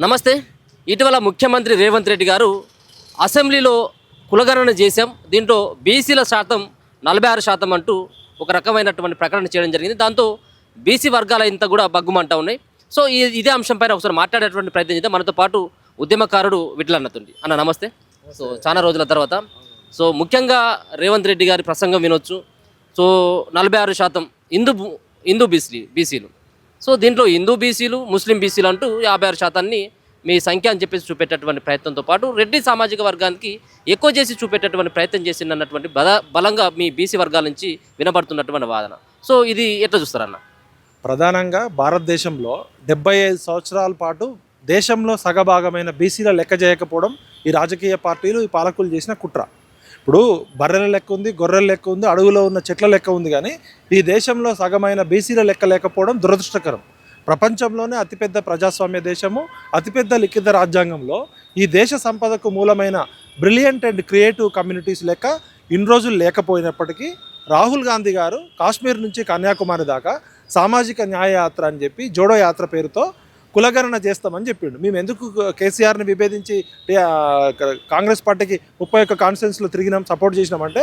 నమస్తే. ఇటీవల ముఖ్యమంత్రి రేవంత్ రెడ్డి గారు అసెంబ్లీలో కులగణన చేశాం, దీంట్లో బీసీల శాతం 46% అంటూ ఒక రకమైనటువంటి ప్రకటన చేయడం జరిగింది. దాంతో బీసీ వర్గాల ఇంత కూడా బగ్గుమంటా ఉన్నాయి. సో ఇదే అంశంపైన ఒకసారి మాట్లాడేటువంటి ప్రయత్నం చేద్దాం. మనతో పాటు ఉద్యమకారుడు విఠలన్నతుంది. అన్న నమస్తే. సో చాలా రోజుల తర్వాత ముఖ్యంగా రేవంత్ రెడ్డి గారి ప్రసంగం వినొచ్చు. సో 46% హిందూ బీసీలు. సో దీంట్లో హిందూ బీసీలు, ముస్లిం బీసీలు అంటూ 56%ని మీ సంఖ్య అని చెప్పేసి చూపెట్టేటువంటి ప్రయత్నంతో పాటు రెడ్డి సామాజిక వర్గానికి ఎక్కువ చేసి చూపెట్టేటువంటి ప్రయత్నం చేసిందన్నటువంటి బలంగా మీ బీసీ వర్గాల నుంచి వినబడుతున్నటువంటి వాదన. సో ఇది ఎట్లా చూస్తారన్న? ప్రధానంగా భారతదేశంలో 75 సంవత్సరాల పాటు దేశంలో సగభాగమైన బీసీల లెక్క చేయకపోవడం ఈ రాజకీయ పార్టీలు, ఈ పాలకులు చేసిన కుట్ర. ఇప్పుడు బర్రెల లెక్క ఉంది, గొర్రెల లెక్క ఉంది, అడవులో ఉన్న చెట్ల లెక్క ఉంది, కానీ ఈ దేశంలో సగమైన బీసీల లెక్క లేకపోవడం దురదృష్టకరం. ప్రపంచంలోనే అతిపెద్ద ప్రజాస్వామ్య దేశము, అతిపెద్ద లిఖిత రాజ్యాంగంలో ఈ దేశ సంపదకు మూలమైన బ్రిలియంట్ అండ్ క్రియేటివ్ కమ్యూనిటీస్ లెక్క ఇన్ని రోజులు లేకపోయినప్పటికీ రాహుల్ గాంధీ గారు కాశ్మీర్ నుంచి కన్యాకుమారి దాకా సామాజిక న్యాయ యాత్ర అని చెప్పి జోడో యాత్ర పేరుతో కులగణన చేస్తామని చెప్పిండు. మేము ఎందుకు కేసీఆర్ని విభేదించి కాంగ్రెస్ పార్టీకి 31 కాన్స్టిట్యున్సీలో తిరిగినాం, సపోర్ట్ చేసినామంటే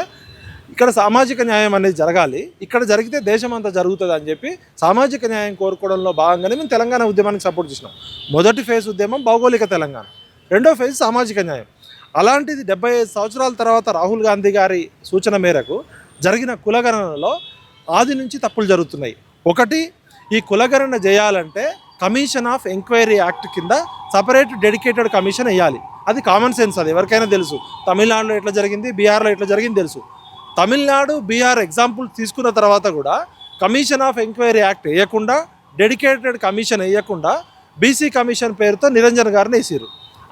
ఇక్కడ సామాజిక న్యాయం అనేది జరగాలి, ఇక్కడ జరిగితే దేశం అంతా జరుగుతుంది అని చెప్పి సామాజిక న్యాయం కోరుకోవడంలో భాగంగానే మేము తెలంగాణ ఉద్యమానికి సపోర్ట్ చేసినాం. మొదటి ఫేజ్ ఉద్యమం భౌగోళిక తెలంగాణ, రెండో ఫేజ్ సామాజిక న్యాయం. అలాంటిది 75 సంవత్సరాల తర్వాత రాహుల్ గాంధీ గారి సూచన మేరకు జరిగిన కులగణనలో ఆది నుంచి తప్పులు జరుగుతున్నాయి. ఒకటి, ఈ కులగణన చేయాలంటే కమిషన్ ఆఫ్ ఎంక్వైరీ యాక్ట్ కింద సపరేట్ డెడికేటెడ్ కమిషన్ వేయాలి. అది కామన్ సెన్స్, అది ఎవరికైనా తెలుసు. తమిళనాడులో ఎట్లా జరిగింది, బీహార్లో ఎట్లా జరిగింది తెలుసు. తమిళనాడు, బీహార్ ఎగ్జాంపుల్ తీసుకున్న తర్వాత కూడా కమిషన్ ఆఫ్ ఎంక్వైరీ యాక్ట్ వేయకుండా, డెడికేటెడ్ కమిషన్ వేయకుండా బీసీ కమిషన్ పేరుతో నిరంజన్ గారిని వేసారు.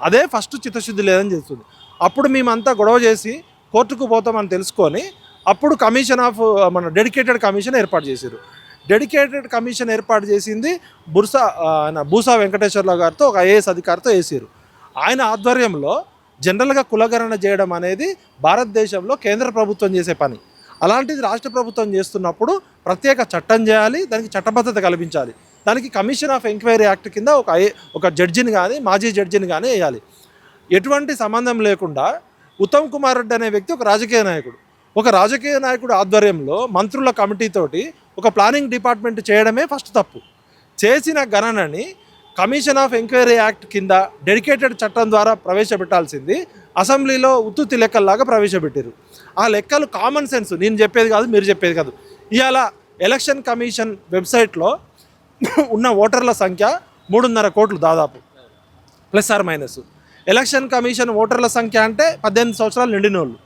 అదే ఫస్ట్ చిత్తశుద్ధి లేదని చెప్తుంది. అప్పుడు మేమంతా గొడవ చేసి కోర్టుకు పోతామని తెలుసుకొని అప్పుడు కమిషన్ ఆఫ్ డెడికేటెడ్ కమిషన్ ఏర్పాటు చేశారు. డెడికేటెడ్ కమిషన్ ఏర్పాటు చేసింది బూసా వెంకటేశ్వర్రావు గారితో, ఒక ఐఏఎస్ అధికారితో వేసారు. ఆయన ఆధ్వర్యంలో జనరల్గా కులగణన చేయడం అనేది భారతదేశంలో కేంద్ర ప్రభుత్వం చేసే పని. అలాంటిది రాష్ట్ర ప్రభుత్వం చేస్తున్నప్పుడు ప్రత్యేక చట్టం చేయాలి, దానికి చట్టబద్ధత కల్పించాలి. దానికి కమిషన్ ఆఫ్ ఎంక్వైరీ యాక్ట్ కింద ఒక జడ్జిని కానీ, మాజీ జడ్జిని కానీ వేయాలి. ఎటువంటి సంబంధం లేకుండా ఉత్తమ్ కుమార్ రెడ్డి అనే వ్యక్తి ఒక రాజకీయ నాయకుడు ఆధ్వర్యంలో మంత్రుల కమిటీతోటి ఒక ప్లానింగ్ డిపార్ట్మెంట్ చేయడమే ఫస్ట్ తప్పు. చేసిన గణనని కమిషన్ ఆఫ్ ఎంక్వైరీ యాక్ట్ కింద డెడికేటెడ్ చట్టం ద్వారా ప్రవేశపెట్టాల్సింది అసెంబ్లీలో ఉత్తుత్తి లెక్కల్లాగా ప్రవేశపెట్టారు. ఆ లెక్కలు కామన్ సెన్స్, నేను చెప్పేది కాదు, మీరు చెప్పేది కాదు. ఇవాళ ఎలక్షన్ కమిషన్ వెబ్సైట్లో ఉన్న ఓటర్ల సంఖ్య 3.5 కోట్లు దాదాపు, plus or minus. Election commission ఓటర్ల సంఖ్య అంటే 18 సంవత్సరాలు నిండిన వాళ్ళు.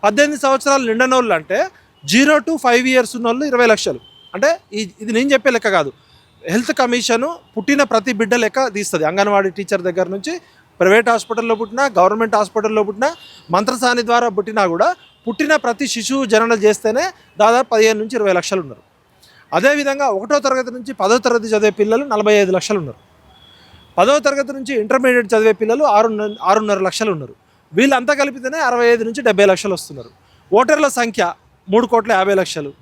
18 సంవత్సరాలు నిండిన వాళ్ళు అంటే 0 to 5 years ఉన్న వాళ్ళు 20 లక్షలు. అంటే ఇది నేను చెప్పే లెక్క కాదు. హెల్త్ కమిషను పుట్టిన ప్రతి బిడ్డ లెక్క తీస్తుంది. అంగన్వాడీ టీచర్ దగ్గర నుంచి ప్రైవేట్ హాస్పిటల్లో పుట్టినా, గవర్నమెంట్ హాస్పిటల్లో పుట్టినా, మంత్రసాని ద్వారా పుట్టినా కూడా పుట్టిన ప్రతి శిశువు జనన చేస్తేనే దాదాపు 15 నుంచి 20 లక్షలు ఉన్నారు. అదేవిధంగా 1వ తరగతి నుంచి 10వ తరగతి చదివే పిల్లలు 45 లక్షలు ఉన్నారు. 10వ తరగతి నుంచి ఇంటర్మీడియట్ చదివే పిల్లలు 6.5 లక్షలు ఉన్నారు. వీళ్ళంతా కలిపితేనే 65 నుంచి 70 లక్షలు వస్తున్నారు. ఓటర్ల సంఖ్య 3,50,00,000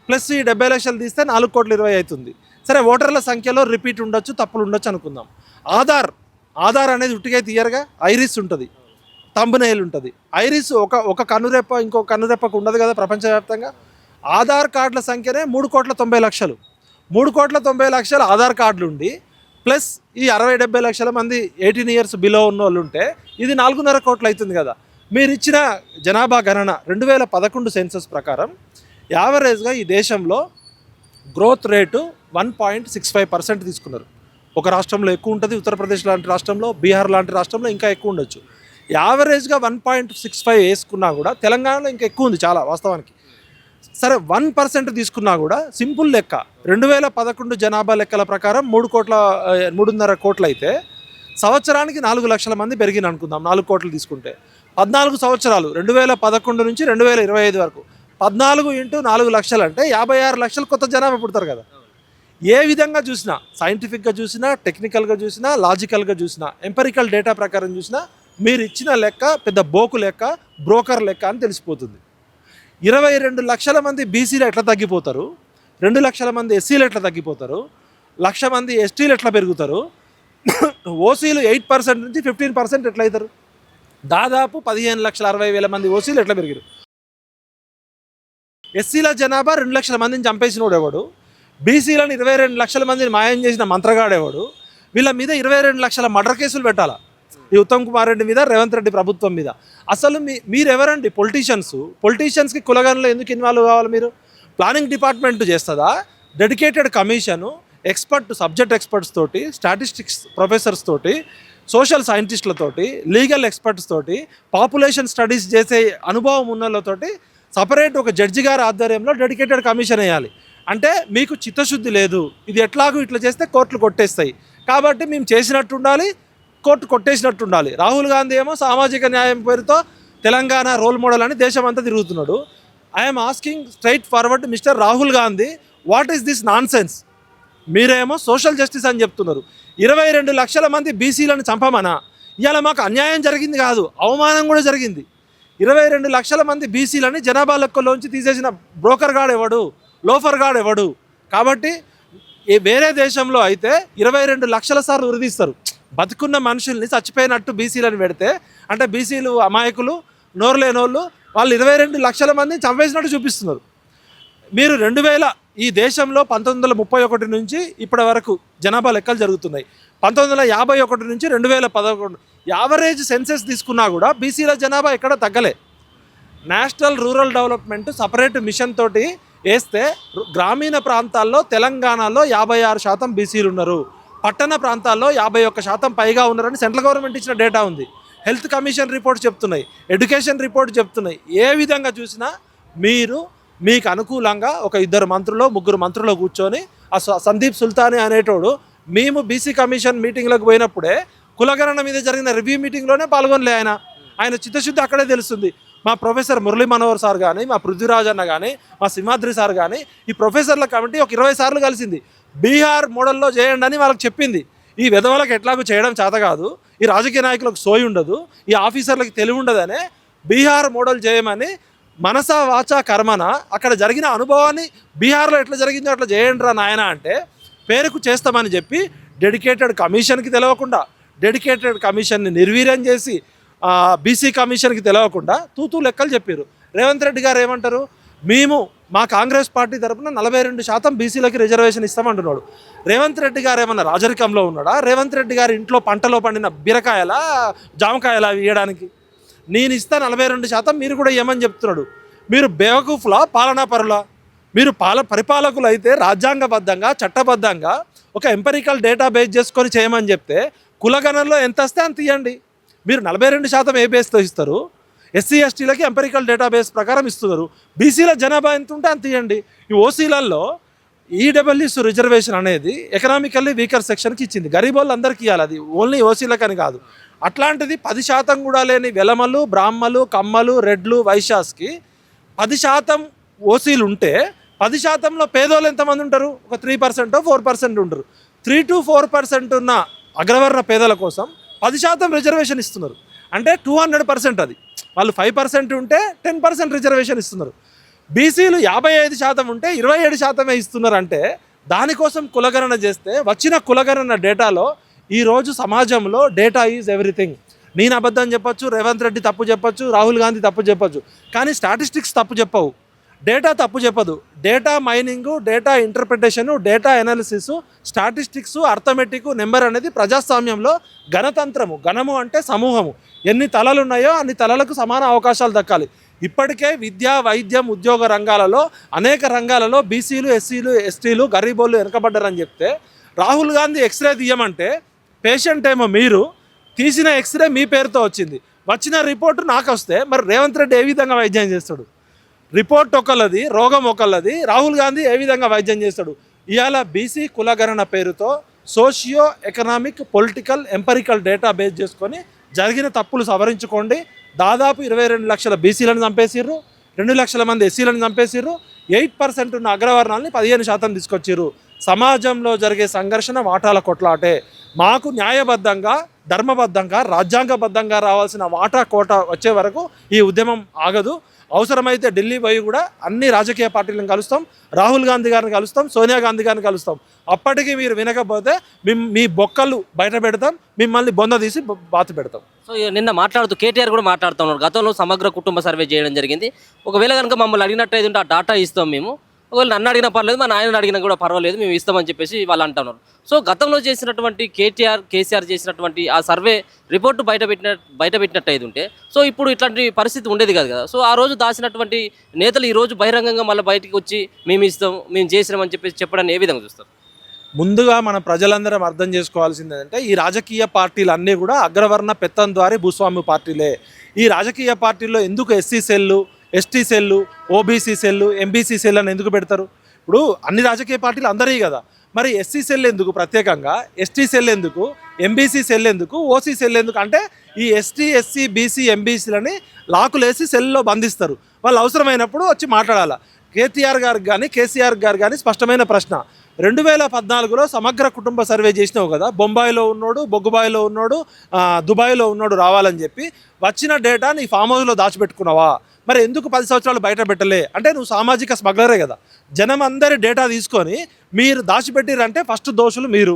ప్లస్ ఈ 70 లక్షలు తీస్తే 4,20,00,000 అవుతుంది. సరే, ఓటర్ల సంఖ్యలో రిపీట్ ఉండొచ్చు, తప్పులు ఉండొచ్చు అనుకుందాం. ఆధార్ అనేది ఉట్టిగా తీయరుగా, ఐరిస్ ఉంటుంది, తంబునైల్ ఉంటుంది. ఐరిస్ ఒక కనురెప్ప ఇంకో కనురెప్పకు ఉండదు కదా ప్రపంచవ్యాప్తంగా. ఆధార్ కార్డుల సంఖ్యనే 3,90,00,000. 3,90,00,000 ఆధార్ కార్డులు ఉండి ప్లస్ ఈ 60-70 లక్షల మంది 18 years బిలో ఉన్న వాళ్ళు ఉంటే ఇది 4.5 కోట్లు అవుతుంది కదా. మీరు ఇచ్చిన జనాభా గణన 2011 సెన్సస్ ప్రకారం యావరేజ్గా ఈ దేశంలో గ్రోత్ రేటు 1.65% తీసుకున్నారు. ఒక రాష్ట్రంలో ఎక్కువ ఉంటుంది, ఉత్తరప్రదేశ్ లాంటి రాష్ట్రంలో, బీహార్ లాంటి రాష్ట్రంలో ఇంకా ఎక్కువ ఉండొచ్చు. యావరేజ్గా 1.65 వేసుకున్నా కూడా తెలంగాణలో ఇంకా ఎక్కువ ఉంది చాలా వాస్తవానికి. సరే, 1% తీసుకున్నా కూడా సింపుల్ లెక్క 2011 జనాభా లెక్కల ప్రకారం 3.5 కోట్లు అయితే సంవత్సరానికి 4 లక్షల మంది పెరిగిన అనుకుందాం. 4 కోట్లు తీసుకుంటే 14 సంవత్సరాలు 2011 నుంచి 2025 వరకు 14 × 4 లక్షలు అంటే 56 లక్షలు కొత్త జనాభా పుడతారు కదా. ఏ విధంగా చూసినా, సైంటిఫిక్గా చూసినా, టెక్నికల్గా చూసినా, లాజికల్గా చూసినా, ఎంపెరికల్ డేటా ప్రకారం చూసినా మీరు ఇచ్చిన లెక్క పెద్ద బోకు లెక్క, బ్రోకర్ లెక్క అని తెలిసిపోతుంది. 22 లక్షల మంది బీసీలు ఎట్లా తగ్గిపోతారు, 2 లక్షల మంది ఎస్సీలు ఎట్లా తగ్గిపోతారు, 1,00,000 మంది ఎస్టీలు ఎట్లా పెరుగుతారు, ఓసీలు 8% నుంచి 15% ఎట్లయితారు? దాదాపు 15,60,000 మంది ఓసీలు ఎట్లా పెరిగారు? ఎస్సీల జనాభా 2 లక్షల మందిని చంపేసినోడు ఎవడు? బీసీలను 22 లక్షల మందిని మాయం చేసిన మంత్రగాడేవాడు? వీళ్ళ మీద 22 లక్షల మర్డర్ కేసులు పెట్టాలా ఈ ఉత్తమ్ కుమార్ రెడ్డి మీద, రేవంత్ రెడ్డి ప్రభుత్వం మీద? అసలు మీరెవరండి? పొలిటీషియన్స్కి కులగణలో ఎందుకు ఇన్వాల్వ్ కావాలి మీరు? ప్లానింగ్ డిపార్ట్మెంట్ చేస్తుందా? డెడికేటెడ్ కమిషను సబ్జెక్ట్ ఎక్స్పర్ట్స్ తోటి, స్టాటిస్టిక్స్ ప్రొఫెసర్స్ తోటి, సోషల్ సైంటిస్టులతోటి, లీగల్ ఎక్స్పర్ట్స్ తోటి, పాపులేషన్ స్టడీస్ చేసే అనుభవం ఉన్నోళ్ళతోటి సపరేట్ ఒక జడ్జి గారి ఆధ్వర్యంలో డెడికేటెడ్ కమిషన్ వేయాలి. అంటే మీకు చిత్తశుద్ధి లేదు. ఇది ఎట్లాగూ ఇట్లా చేస్తే కోర్టులు కొట్టేస్తాయి కాబట్టి మేము చేసినట్టు ఉండాలి, కోర్టు కొట్టేసినట్టు ఉండాలి. రాహుల్ గాంధీ ఏమో సామాజిక న్యాయం పేరుతో తెలంగాణ రోల్ మోడల్ అని దేశం అంతా తిరుగుతున్నాడు. I'm asking straight forward mister Rahul Gandhi, what is this non sense? మీరేమో సోషల్ జస్టిస్ అని చెప్తున్నారు. 22 లక్షల మంది బీసీలను చంపమనా? ఇవాళ మాకు అన్యాయం జరిగింది కాదు, అవమానం కూడా జరిగింది. 22 లక్షల మంది బీసీలని జనాభా లెక్కలోంచి తీసేసిన బ్రోకర్ గాడు ఎవడు? లోఫర్ గాడు ఎవడు? కాబట్టి వేరే దేశంలో అయితే 22 లక్షల సార్లు ఉరిదీస్తారు. బతుకున్న మనుషుల్ని చచ్చిపోయినట్టు బీసీలను పెడితే, అంటే బీసీలు అమాయకులు, నోరు లేనోళ్ళు, వాళ్ళు 22 లక్షల మందిని చంపేసినట్టు చూపిస్తున్నారు. మీరు ఈ దేశంలో 1931 నుంచి ఇప్పటి వరకు జనాభా లెక్కలు జరుగుతున్నాయి. 1951 నుంచి 2011 యావరేజ్ సెన్సెస్ తీసుకున్నా కూడా బీసీల జనాభా ఎక్కడ తగ్గలే. National rural development separate mission తోటి వేస్తే గ్రామీణ ప్రాంతాల్లో తెలంగాణలో 56% బీసీలు ఉన్నారు, పట్టణ ప్రాంతాల్లో 51% పైగా ఉన్నారని సెంట్రల్ గవర్నమెంట్ ఇచ్చిన డేటా ఉంది. హెల్త్ కమిషన్ రిపోర్ట్ చెప్తున్నాయి, ఎడ్యుకేషన్ రిపోర్ట్ చెప్తున్నాయి. ఏ విధంగా చూసినా మీకు అనుకూలంగా ఒక 2 మంత్రులు 3 మంత్రులు కూర్చొని ఆ సందీప్ సుల్తానీ అనేటోడు మేము బీసీ కమిషన్ మీటింగ్లకు పోయినప్పుడే కులగణన మీద జరిగిన రివ్యూ మీటింగ్లోనే పాల్గొనలే. ఆయన చిత్తశుద్ధి అక్కడే తెలుస్తుంది. మా ప్రొఫెసర్ మురళీ మనోహర్ సార్ కానీ, మా పృథ్వీరాజ్ అన్న కానీ, మా సింహాద్రి సార్ కానీ, ఈ ప్రొఫెసర్ల కమిటీ ఒక 20 సార్లు కలిసింది. బీహార్ మోడల్లో చేయండి అని వాళ్ళకి చెప్పింది. ఈ విధవలకు ఎట్లాగూ చేయడం చేత కాదు, ఈ రాజకీయ నాయకులకు సోయి ఉండదు, ఈ ఆఫీసర్లకు తెలివి ఉండదనే బీహార్ మోడల్ చేయమని మనసా వాచా కర్మన అక్కడ జరిగిన అనుభవాన్ని బీహార్లో ఎట్లా జరిగిందో అట్లా చేయండి రా నాయన అంటే పేరుకు చేస్తామని చెప్పి డెడికేటెడ్ కమిషన్కి తెలవకుండా, డెడికేటెడ్ కమిషన్ని నిర్వీర్యం చేసి బీసీ కమిషన్కి తెలవకుండా తూతూ లెక్కలు చెప్పారు. రేవంత్ రెడ్డి గారు ఏమంటారు? మా కాంగ్రెస్ పార్టీ తరఫున 42% బీసీలకి రిజర్వేషన్ ఇస్తామంటున్నాడు. రేవంత్ రెడ్డి గారు ఏమన్నా రాజరికంలో ఉన్నాడా? రేవంత్ రెడ్డి గారి ఇంట్లో పంటలో పండిన బీరకాయలా, జామకాయలా ఇవ్వడానికి? నేను ఇస్తా 42%, మీరు కూడా ఏమని చెప్తున్నాడు? మీరు బేవకూఫ్లా, పాలనాపరులా? మీరు పరిపాలకులు అయితే రాజ్యాంగబద్ధంగా, చట్టబద్ధంగా ఒక ఎంపెరికల్ డేటా బేస్ చేసుకొని చేయమని చెప్తే కులగణనలో ఎంత వస్తే అంత ఇవ్వండి. మీరు 42% ఏ బేస్తో ఇస్తారు? ఎస్సీ ఎస్టీలకి ఎంపెరికల్ డేటా బేస్ ప్రకారం ఇస్తున్నారు. బీసీల జనాభా ఎంత ఉంటే అంత ఇవ్వండి. ఈ ఓసీలలో ఈడబ్ల్యూఎస్ రిజర్వేషన్ అనేది ఎకనామికల్లీ వీకర్ సెక్షన్కి ఇచ్చింది. గరీబ్ వాళ్ళు అందరికీ ఇవ్వాలి, అది ఓన్లీ ఓసీలకని కాదు. అట్లాంటిది 10% కూడా లేని వెలమలు, బ్రాహ్మలు, కమ్మలు, రెడ్లు, వైశ్యాస్కి 10% ఓసీలు ఉంటే 10%లో పేదోళ్ళు ఎంతమంది ఉంటారు? ఒక 3% 4% ఉంటారు. 3 to 4% ఉన్న అగ్రవర్ణ పేదల కోసం 10% రిజర్వేషన్ ఇస్తున్నారు. అంటే 200%. అది వాళ్ళు 5% ఉంటే 10% రిజర్వేషన్ ఇస్తున్నారు. బీసీలు 55% ఉంటే 27% ఇస్తున్నారు. అంటే దానికోసం కులగణన చేస్తే వచ్చిన కులగణన డేటాలో ఈరోజు సమాజంలో డేటా ఈజ్ ఎవ్రీథింగ్. నేను అబద్ధం చెప్పొచ్చు, రేవంత్ రెడ్డి తప్పు చెప్పొచ్చు, రాహుల్ గాంధీ తప్పు చెప్పొచ్చు, కానీ స్టాటిస్టిక్స్ తప్పు చెప్పవు, డేటా తప్పు చెప్పదు. Data mining, data interpretation, data analysis, statistics, arithmetic, number అనేది ప్రజాస్వామ్యంలో గణతంత్రము. గణము అంటే సమూహము. ఎన్ని తలలు ఉన్నాయో అన్ని తలలకు సమాన అవకాశాలు దక్కాలి. ఇప్పటికే విద్య, వైద్యం, ఉద్యోగ రంగాలలో అనేక రంగాలలో బీసీలు, ఎస్సీలు, ఎస్టీలు, గరీబోళ్ళు వెనకబడ్డారని చెప్తే రాహుల్ గాంధీ ఎక్స్రే తీయమంటే పేషెంట్ ఏమో మీరు తీసిన ఎక్స్రే మీ పేరుతో వచ్చింది, వచ్చిన రిపోర్టు నాకు వస్తే మరి రేవంత్ రెడ్డి ఏ విధంగా వైద్యం చేస్తాడు? రిపోర్ట్ ఒకళ్ళది, రోగం ఒకళ్ళది, రాహుల్ గాంధీ ఏ విధంగా వైద్యం చేస్తాడు? ఇవాళ బీసీ కులగణన పేరుతో socio economic, political, empirical data base చేసుకొని జరిగిన తప్పులు సవరించుకోండి. దాదాపు 22 లక్షల బీసీలను చంపేసిర్రు, 2 లక్షల మంది ఎస్సీలను చంపేసిర్రు, 8% ఉన్న అగ్రవర్ణాలని 15% తీసుకొచ్చిర్రు. సమాజంలో జరిగే సంఘర్షణ వాటాల కొట్లాటే. మాకు న్యాయబద్ధంగా, ధర్మబద్ధంగా, రాజ్యాంగబద్ధంగా రావాల్సిన వాటా కోట వచ్చే వరకు ఈ ఉద్యమం ఆగదు. అవసరమైతే ఢిల్లీ పోయి కూడా అన్ని రాజకీయ పార్టీలను కలుస్తాం, రాహుల్ గాంధీ గారిని కలుస్తాం, సోనియా గాంధీ గారిని కలుస్తాం. అప్పటికి మీరు వినకపోతే మీ బొక్కలు బయట పెడతాం, మిమ్మల్ని బొంద తీసి బాతు పెడతాం. సో నిన్న మాట్లాడుతూ కేటీఆర్ కూడా మాట్లాడుతున్నారు, గతంలో సమగ్ర కుటుంబ సర్వే చేయడం జరిగింది, ఒకవేళ కనుక మమ్మల్ని అడిగినట్టయితే ఉంటే ఆ డాటా ఇస్తాం మేము, ఒకవేళ నన్ను అడిగినా పర్లేదు, మా నాయన అడిగినా కూడా పర్వాలేదు, మేము ఇస్తామని చెప్పేసి వాళ్ళు అంటున్నారు. సో గతంలో చేసినటువంటి కేసీఆర్ చేసినటువంటి ఆ సర్వే రిపోర్టు బయటపెట్టినట్టు ఉంటే సో ఇప్పుడు ఇట్లాంటి పరిస్థితి ఉండేది కాదు కదా. సో ఆ రోజు దాచినటువంటి నేతలు ఈ రోజు బహిరంగంగా మళ్ళీ బయటికి వచ్చి మేము ఇస్తాం, మేము చేసినామని చెప్పేసి చెప్పడాన్ని ఏ విధంగా చూస్తారు? ముందుగా మన ప్రజలందరం అర్థం చేసుకోవాల్సింది ఏంటంటే ఈ రాజకీయ పార్టీలు అన్నీ కూడా అగ్రవర్ణ పెత్తంద్వారి భూస్వామ్య పార్టీలే. ఈ రాజకీయ పార్టీల్లో ఎందుకు SC cell, ST cell, OBC cell, MBC cell అని ఎందుకు పెడతారు? ఇప్పుడు అన్ని రాజకీయ పార్టీలు అందరివి కదా, మరి ఎస్సీ సెల్ ఎందుకు ప్రత్యేకంగా, ఎస్టీ సెల్ ఎందుకు, ఎంబీసీ సెల్ ఎందుకు, ఓసీ సెల్ ఎందుకు? అంటే ఈ ఎస్టీ, ఎస్సీ, బీసీ, ఎంబీసీలని లాకులేసి సెల్లో బంధిస్తారు. వాళ్ళు అవసరమైనప్పుడు వచ్చి మాట్లాడాలి. కేటీఆర్ గారికి కానీ కేసీఆర్ గారు కానీ స్పష్టమైన ప్రశ్న, 2014లో సమగ్ర కుటుంబ సర్వే చేసినావు కదా, బొంబాయిలో ఉన్నాడు, బొగ్గుబాయిలో ఉన్నాడు, దుబాయ్లో ఉన్నాడు రావాలని చెప్పి వచ్చిన డేటా నీ ఫామ్ హౌస్లో దాచిపెట్టుకున్నావా? మరి ఎందుకు 10 సంవత్సరాలు బయట పెట్టలే? అంటే నువ్వు సామాజిక స్మగ్లరే కదా. జనం అందరి డేటా తీసుకొని మీరు దాచిపెట్టిరంటే ఫస్ట్ దోషులు మీరు.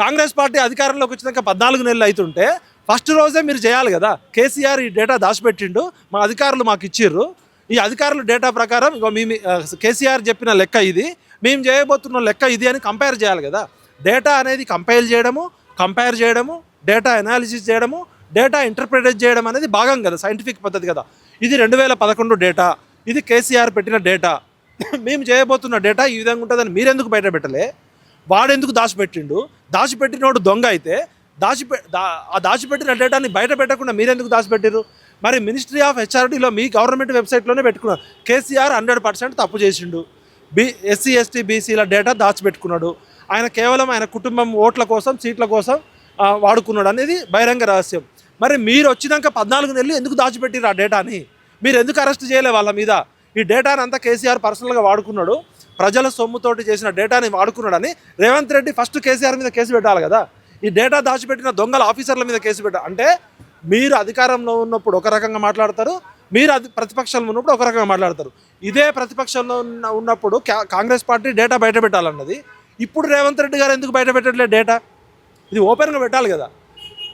కాంగ్రెస్ పార్టీ అధికారంలోకి వచ్చినాక 14 నెలలు అవుతుంటే ఫస్ట్ రోజే మీరు చేయాలి కదా. కేసీఆర్ ఈ డేటా దాచిపెట్టిండు, మా అధికారులు మాకు ఇచ్చిర్రు, ఈ అధికారుల డేటా ప్రకారం ఇగో కేసీఆర్ చెప్పిన లెక్క ఇది, మేము చేయబోతున్న లెక్క ఇది అని కంపేర్ చేయాలి కదా. డేటా అనేది కంపైల్ చేయడము, కంపేర్ చేయడము, డేటా అనాలిసిస్ చేయడము, డేటా ఇంటర్ప్రిటేట్ చేయడం అనేది భాగం కదా, సైంటిఫిక్ పద్ధతి కదా. ఇది 2011 డేటా, ఇది కేసీఆర్ పెట్టిన డేటా. మేము చేయబోతున్న డేటా ఈ విధంగా ఉంటుందని మీరెందుకు బయట పెట్టలే? వాడెందుకు దాచిపెట్టిండు? దాచిపెట్టినోడు దొంగ అయితే దాచిపెట్టిన డేటాని బయట పెట్టకుండా మీరెందుకు దాచిపెట్టిరు? మరి మినిస్ట్రీ ఆఫ్ హెచ్ఆర్డీలో మీ గవర్నమెంట్ వెబ్సైట్లోనే పెట్టుకున్నారు. కేసీఆర్ 100% తప్పు చేసిండు. ఎస్సీ, ఎస్టీ, బీసీల డేటా దాచిపెట్టుకున్నాడు. ఆయన కేవలం ఆయన కుటుంబం ఓట్ల కోసం, సీట్ల కోసం వాడుకున్నాడు అనేది బహిరంగ రహస్యం. మరి మీరు వచ్చినాక 14 నెలలు ఎందుకు దాచిపెట్టిరు ఆ డేటాని? మీరు ఎందుకు అరెస్ట్ చేయలే వాళ్ళ మీద? ఈ డేటాని అంతా కేసీఆర్ పర్సనల్గా వాడుకున్నాడు, ప్రజల సొమ్ముతోటి చేసిన డేటాని వాడుకున్నాడని రేవంత్ రెడ్డి ఫస్ట్ కేసీఆర్ మీద కేసు పెట్టాలి కదా. ఈ డేటా దాచిపెట్టిన దొంగల ఆఫీసర్ల మీద కేసు పెట్టాలి. అంటే మీరు అధికారంలో ఉన్నప్పుడు ఒక రకంగా మాట్లాడతారు, మీరు ప్రతిపక్షంలో ఉన్నప్పుడు ఒక రకంగా మాట్లాడతారు. ఇదే ప్రతిపక్షంలో ఉన్నప్పుడు కాంగ్రెస్ పార్టీ డేటా బయట పెట్టాలన్నది, ఇప్పుడు రేవంత్ రెడ్డి గారు ఎందుకు బయట పెట్టట్లేదు డేటా? ఇది ఓపెన్గా పెట్టాలి కదా.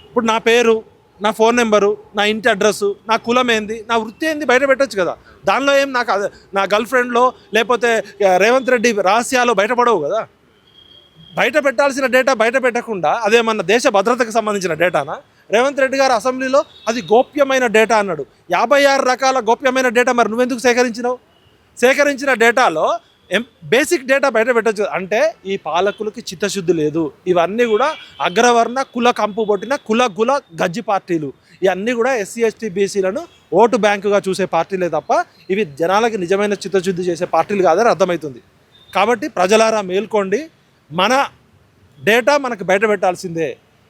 ఇప్పుడు నా పేరు, నా ఫోన్ నెంబరు, నా ఇంటి అడ్రస్సు, నా కులం ఏంది, నా వృత్తి ఏంది బయట పెట్టచ్చు కదా. దానిలో ఏం నాకు నా గర్ల్ ఫ్రెండ్లో లేకపోతే రేవంత్ రెడ్డి రహస్యాలు బయటపడవు కదా. బయట పెట్టాల్సిన డేటా బయట పెట్టకుండా అదేమన్నా దేశ భద్రతకు సంబంధించిన డేటానా? రేవంత్ రెడ్డి గారు అసెంబ్లీలో అది గోప్యమైన డేటా అన్నాడు. 56 రకాల గోప్యమైన డేటా మరి నువ్వెందుకు సేకరించినావు? సేకరించిన డేటాలో బేసిక్ డేటా బయట పెట్టచ్చు. అంటే ఈ పాలకులకి చిత్తశుద్ధి లేదు. ఇవన్నీ కూడా అగ్రవర్ణ కుల కంపు కొట్టిన కుల గజ్జి పార్టీలు. ఇవన్నీ కూడా ఎస్సీ, ఎస్టీ, బీసీలను ఓటు బ్యాంకుగా చూసే పార్టీలే తప్ప ఇవి జనాలకి నిజమైన చిత్తశుద్ధి చేసే పార్టీలు కాదని అర్థమవుతుంది. కాబట్టి ప్రజలారా మేల్కోండి, మన డేటా మనకు బయట పెట్టాల్సిందే.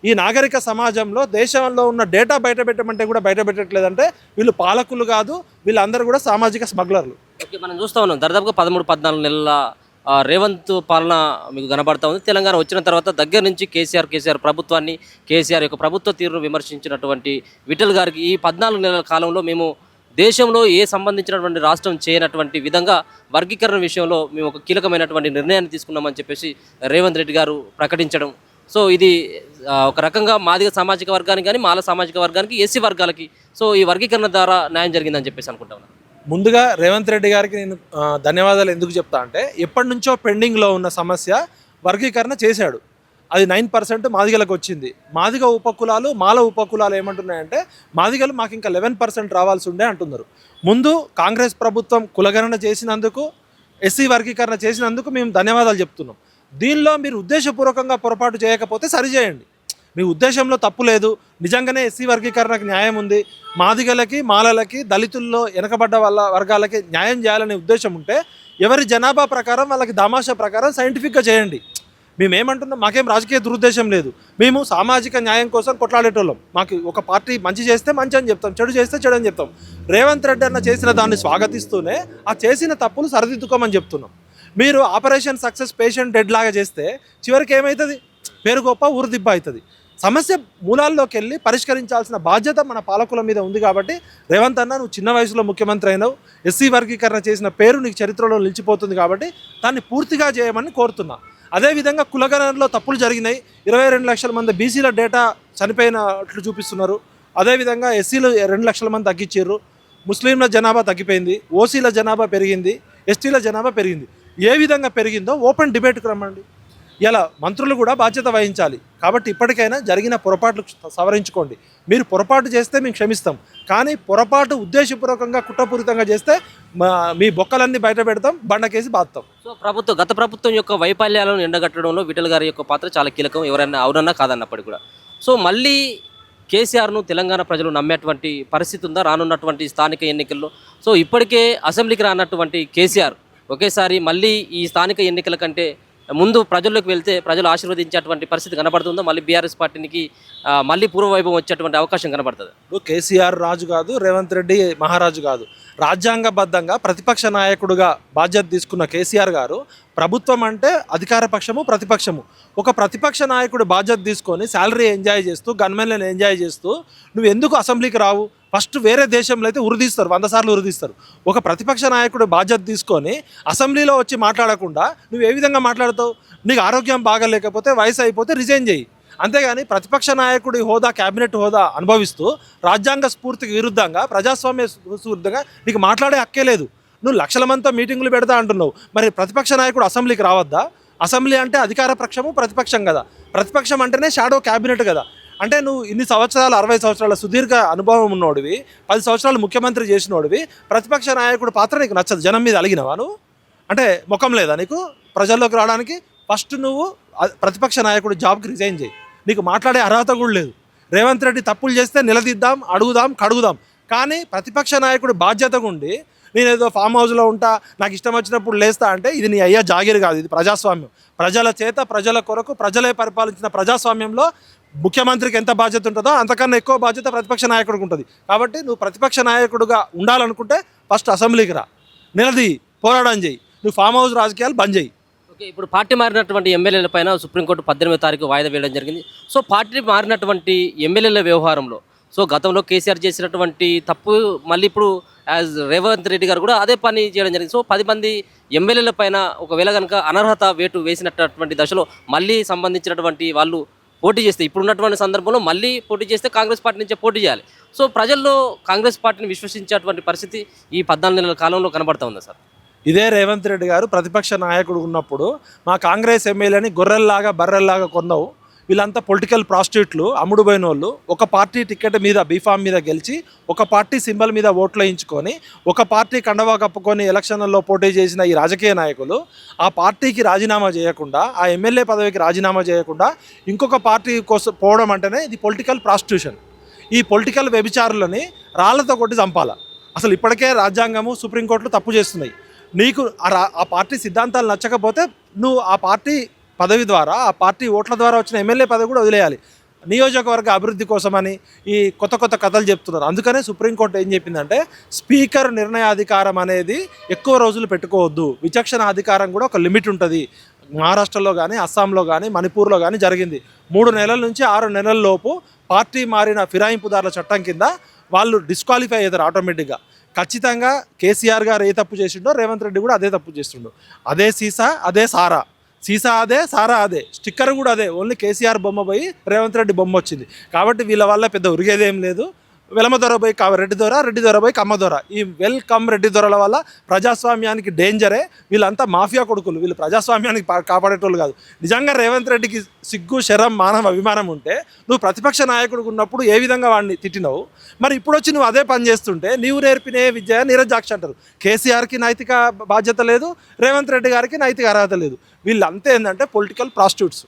ఈ నాగరిక సమాజంలో దేశంలో ఉన్న డేటా బయట పెట్టమంటే కూడా బయట పెట్టట్లేదంటే వీళ్ళు పాలకులు కాదు, వీళ్ళందరూ కూడా సామాజిక స్మగ్లర్లు. ఓకే, మనం చూస్తూ ఉన్నాం దాదాపుగా 13-14 నెలల రేవంత్ పాలన మీకు కనబడతా ఉంది. తెలంగాణ వచ్చిన తర్వాత దగ్గర నుంచి కేసీఆర్ ప్రభుత్వాన్ని, కేసీఆర్ యొక్క ప్రభుత్వ తీరును విమర్శించినటువంటి విఠల్ గారికి ఈ 14 నెలల కాలంలో మేము దేశంలో ఏ సంబంధించినటువంటి రాష్ట్రం చేయనటువంటి విధంగా వర్గీకరణ విషయంలో మేము ఒక కీలకమైనటువంటి నిర్ణయాన్ని తీసుకున్నామని చెప్పేసి రేవంత్ రెడ్డి గారు ప్రకటించడం. సో ఇది ఒక రకంగా మాదిగ సామాజిక వర్గానికి కానీ, మాల సామాజిక వర్గానికి, ఎస్సీ వర్గాలకి సో ఈ వర్గీకరణ ద్వారా న్యాయం జరిగిందని చెప్పేసి అనుకుంటా ఉన్నాను. ముందుగా రేవంత్ రెడ్డి గారికి నేను ధన్యవాదాలు ఎందుకు చెప్తా అంటే, ఎప్పటి నుంచో పెండింగ్లో ఉన్న సమస్య వర్గీకరణ చేశాడు. అది 9% మాదిగలకు వచ్చింది. మాదిగ ఉపకులాలు, మాల ఉపకులాలు ఏమంటున్నాయంటే మాదిగలు మాకు ఇంకా 11% రావాల్సి ఉండే అంటున్నారు. ముందు కాంగ్రెస్ ప్రభుత్వం కులగణన చేసినందుకు, ఎస్సీ వర్గీకరణ చేసినందుకు మేము ధన్యవాదాలు చెప్తున్నాం. దీనిలో మీరు ఉద్దేశపూర్వకంగా పొరపాటు చేయకపోతే సరిచేయండి. మీ ఉద్దేశంలో తప్పు లేదు, నిజంగానే ఎస్సీ వర్గీకరణకు న్యాయం ఉంది, మాదిగలకి, మాలలకి, దళితుల్లో వెనకబడ్డ వర్గాలకి న్యాయం చేయాలనే ఉద్దేశం ఉంటే ఎవరి జనాభా ప్రకారం వాళ్ళకి దామాషా ప్రకారం సైంటిఫిక్గా చేయండి. మేమేమంటున్నాం, మాకేం రాజకీయ దురుద్దేశం లేదు, మేము సామాజిక న్యాయం కోసం కొట్లాడేటోళ్ళం. మాకు ఒక పార్టీ మంచి చేస్తే మంచి అని చెప్తాం, చెడు చేస్తే చెడు అని చెప్తాం. రేవంత్ రెడ్డి అన్న చేసిన దాన్ని స్వాగతిస్తూనే ఆ చేసిన తప్పులు సరిదిద్దుకోమని చెప్తున్నాం. మీరు ఆపరేషన్ సక్సెస్ పేషెంట్ డెడ్ లాగా చేస్తే చివరికి ఏమవుతుంది? పేరు గొప్ప ఊరు దిబ్బ అవుతుంది. సమస్య మూలాల్లోకి వెళ్ళి పరిష్కరించాల్సిన బాధ్యత మన పాలకుల మీద ఉంది. కాబట్టి రేవంత్ అన్న, నువ్వు చిన్న వయసులో ముఖ్యమంత్రి అయినావు, ఎస్సీ వర్గీకరణ చేసిన పేరు నీకు చరిత్రలో నిలిచిపోతుంది. కాబట్టి దాన్ని పూర్తిగా చేయమని కోరుతున్నా. అదేవిధంగా కులగణనలో తప్పులు జరిగినాయి. 22 లక్షల మంది బీసీల డేటా చనిపోయినట్లు చూపిస్తున్నారు. అదేవిధంగా ఎస్సీలు 2 లక్షల మంది తగ్గించారు. ముస్లింల జనాభా తగ్గిపోయింది, ఓసీల జనాభా పెరిగింది, ఎస్టీల జనాభా పెరిగింది. ఏ విధంగా పెరిగిందో ఓపెన్ డిబేట్కి రమ్మండి. ఇలా మంత్రులు కూడా బాధ్యత వహించాలి. కాబట్టి ఇప్పటికైనా జరిగిన పొరపాట్లు సవరించుకోండి. మీరు పొరపాటు చేస్తే మేము క్షమిస్తాం, కానీ పొరపాటు ఉద్దేశపూర్వకంగా కుట్రపూరితంగా చేస్తే మీ బొక్కలన్నీ బయట పెడతాం, బండకేసి బాధతాం. సో గత ప్రభుత్వం యొక్క వైఫల్యాలను ఎండగట్టడంలో విఠల్ గారి యొక్క పాత్ర చాలా కీలకం, ఎవరైనా అవునన్నా కాదన్నప్పటికీ కూడా. సో మళ్ళీ కేసీఆర్ను తెలంగాణ ప్రజలు నమ్మేటువంటి పరిస్థితి ఉందా రానున్నటువంటి స్థానిక ఎన్నికల్లో? సో ఇప్పటికే అసెంబ్లీకి రానటువంటి కేసీఆర్ ఒకేసారి మళ్ళీ ఈ స్థానిక ఎన్నికల కంటే ముందు ప్రజల్లోకి వెళ్తే ప్రజలు ఆశీర్వదించేటువంటి పరిస్థితి కనబడుతుందో, మళ్ళీ బీఆర్ఎస్ పార్టీకి మళ్ళీ పూర్వవైభవం వచ్చేటువంటి అవకాశం కనబడుతుంది? కేసీఆర్ రాజు కాదు, రేవంత్ రెడ్డి మహారాజు కాదు. రాజ్యాంగబద్ధంగా ప్రతిపక్ష నాయకుడుగా బాధ్యత తీసుకున్న కేసీఆర్ గారు, ప్రభుత్వం అంటే అధికార పక్షము ప్రతిపక్షము. ఒక ప్రతిపక్ష నాయకుడు బాధ్యత తీసుకొని శాలరీ ఎంజాయ్ చేస్తూ, గన్మెన్లను ఎంజాయ్ చేస్తూ నువ్వు ఎందుకు అసెంబ్లీకి రావు? ఫస్ట్ వేరే దేశంలో అయితే ఉరిదీస్తారు, 100 సార్లు ఉరిదీస్తారు. ఒక ప్రతిపక్ష నాయకుడు బాధ్యత తీసుకొని అసెంబ్లీలో వచ్చి మాట్లాడకుండా నువ్వు ఏ విధంగా మాట్లాడతావు? నీకు ఆరోగ్యం బాగాలేకపోతే, వయసు అయిపోతే రిజైన్ చేయి. అంతేగాని ప్రతిపక్ష నాయకుడి హోదా, క్యాబినెట్ హోదా అనుభవిస్తూ రాజ్యాంగ స్ఫూర్తికి విరుద్ధంగా, ప్రజాస్వామ్య విరుద్ధంగా నీకు మాట్లాడే హక్కే లేదు. నువ్వు లక్షల మందితో మీటింగులు పెడతా అంటున్నావు, మరి ప్రతిపక్ష నాయకుడు అసెంబ్లీకి రావద్దా? అసెంబ్లీ అంటే అధికార పక్షము ప్రతిపక్షం కదా. ప్రతిపక్షం అంటేనే షాడో క్యాబినెట్ కదా. అంటే నువ్వు ఇన్ని సంవత్సరాలు, 60 సంవత్సరాల సుదీర్ఘ అనుభవం ఉన్నోడివి, 10 సంవత్సరాలు ముఖ్యమంత్రి చేసినోడివి, ప్రతిపక్ష నాయకుడు పాత్ర నీకు నచ్చదు, జనం మీద అలిగినవా నువ్వు? అంటే ముఖం లేదా నీకు ప్రజల్లోకి రావడానికి? ఫస్ట్ నువ్వు ప్రతిపక్ష నాయకుడు జాబ్కి రిజైన్ చేయి. నీకు మాట్లాడే అర్హత కూడా లేదు. రేవంత్ రెడ్డి తప్పులు చేస్తే నిలదీద్దాం, అడుగుదాం, కడుగుదాం. కానీ ప్రతిపక్ష నాయకుడు బాధ్యతగా ఉండి నేనేదో ఫామ్ హౌస్లో ఉంటా, నాకు ఇష్టం వచ్చినప్పుడు లేస్తా అంటే ఇది నీ అయ్యా జాగీరు కాదు, ఇది ప్రజాస్వామ్యం. ప్రజల చేత, ప్రజల కొరకు, ప్రజలే పరిపాలించిన ప్రజాస్వామ్యంలో ముఖ్యమంత్రికి ఎంత బాధ్యత ఉంటుందో అంతకన్నా ఎక్కువ బాధ్యత ప్రతిపక్ష నాయకుడికి ఉంటుంది. కాబట్టి నువ్వు ప్రతిపక్ష నాయకుడిగా ఉండాలనుకుంటే ఫస్ట్ అసెంబ్లీకి రా, నిలదీ, పోరాటం చేయి. నువ్వు ఫామ్ హౌస్ రాజకీయాలు బంద్ చేయి. ఓకే, ఇప్పుడు పార్టీ మారినటువంటి ఎమ్మెల్యేల పైన సుప్రీంకోర్టు 18వ తారీఖు వాయిదా వేయడం జరిగింది. సో పార్టీ మారినటువంటి ఎమ్మెల్యేల వ్యవహారంలో సో గతంలో కేసీఆర్ చేసినటువంటి తప్పు మళ్ళీ ఇప్పుడు యాజ్ రేవంత్ రెడ్డి గారు కూడా అదే పని చేయడం జరిగింది. సో 10 మంది ఎమ్మెల్యేల పైన ఒకవేళ కనుక అనర్హత వేటు వేసినటువంటి దశలో మళ్ళీ సంబంధించినటువంటి వాళ్ళు పోటీ చేస్తే, ఇప్పుడున్నటువంటి సందర్భంలో మళ్ళీ పోటీ చేస్తే కాంగ్రెస్ పార్టీ నుంచే పోటీ చేయాలి. సో ప్రజల్లో కాంగ్రెస్ పార్టీని విశ్వసించేటువంటి పరిస్థితి ఈ 14 నెలల కాలంలో కనబడతా ఉందా సార్? ఇదే రేవంత్ రెడ్డి గారు ప్రతిపక్ష నాయకుడు ఉన్నప్పుడు మా కాంగ్రెస్ ఎమ్మెల్యేని గొర్రెల్లాగా బర్రెల్లాగా కొన్నావు. వీళ్ళంతా పొలిటికల్ ప్రాస్టిట్యూట్లు, అమ్ముడు పోయిన వాళ్ళు. ఒక పార్టీ టికెట్ మీద, బీఫామ్ మీద గెలిచి, ఒక పార్టీ సింబల్ మీద ఓట్లు వేయించుకొని, ఒక పార్టీ కండవా కప్పుకొని ఎలక్షన్లలో పోటీ చేసిన ఈ రాజకీయ నాయకులు ఆ పార్టీకి రాజీనామా చేయకుండా, ఆ ఎమ్మెల్యే పదవికి రాజీనామా చేయకుండా ఇంకొక పార్టీ కోసం పోవడం అంటేనే ఇది పొలిటికల్ ప్రాస్టిట్యూషన్. ఈ పొలిటికల్ వ్యభిచారులని రాళ్లతో కొట్టి చంపాల. అసలు ఇప్పటికే రాజ్యాంగము, సుప్రీంకోర్టులు తప్పు చేస్తున్నాయి. నీకు ఆ పార్టీ సిద్ధాంతాలు నచ్చకపోతే నువ్వు ఆ పార్టీ పదవి ద్వారా, ఆ పార్టీ ఓట్ల ద్వారా వచ్చిన ఎమ్మెల్యే పదవి కూడా వదిలేయాలి. నియోజకవర్గ అభివృద్ధి కోసమని ఈ కొత్త కొత్త కథలు చెప్తున్నారు. అందుకనే సుప్రీంకోర్టు ఏం చెప్పిందంటే స్పీకర్ నిర్ణయాధికారం అనేది ఎక్కువ రోజులు పెట్టుకోవద్దు, విచక్షణ అధికారం కూడా ఒక లిమిట్ ఉంటుంది. మహారాష్ట్రలో కానీ, అస్సాంలో కానీ, మణిపూర్లో కానీ జరిగింది. 3 నెలల నుంచి 6 నెలల లోపు పార్టీ మారిన ఫిరాయింపుదారుల చట్టం కింద వాళ్ళు డిస్క్వాలిఫై అయ్యారు ఆటోమేటిక్గా. ఖచ్చితంగా కేసీఆర్ గారు ఏ తప్పు చేసిండో రేవంత్ రెడ్డి కూడా అదే తప్పు చేస్తుండో. అదే సీసా, అదే సారా. సీసా అదే, సారా అదే, స్టిక్కర్ కూడా అదే. ఓన్లీ కేసీఆర్ బొమ్మ పోయి రేవంత్ రెడ్డి బొమ్మ వచ్చింది. కాబట్టి వీళ్ళ వల్ల పెద్ద ఉరిగేదేం లేదు. వెలమ దొర పోయి రెడ్డి దొర, రెడ్డి దొర పోయి కమ్మ దొర. ఈ వెల్కమ్ రెడ్డి దొరల వల్ల ప్రజాస్వామ్యానికి డేంజరే. వీళ్ళంతా మాఫియా కొడుకులు, వీళ్ళు ప్రజాస్వామ్యానికి కాపాడేటోళ్ళు కాదు. నిజంగా రేవంత్ రెడ్డికి సిగ్గు, శరం, మానవ అభిమానం ఉంటే నువ్వు ప్రతిపక్ష నాయకుడు ఉన్నప్పుడు ఏ విధంగా వాడిని తిట్టినావు? మరి ఇప్పుడు వచ్చి నువ్వు అదే పని చేస్తుంటే నీవు నేర్పినే విద్య నీరజాక్ష అంటారు. కేసీఆర్కి నైతిక బాధ్యత లేదు, రేవంత్ రెడ్డి గారికి నైతిక అర్హత లేదు. వీళ్ళంతా ఏంటంటే పొలిటికల్ ప్రాస్టిట్యూట్స్.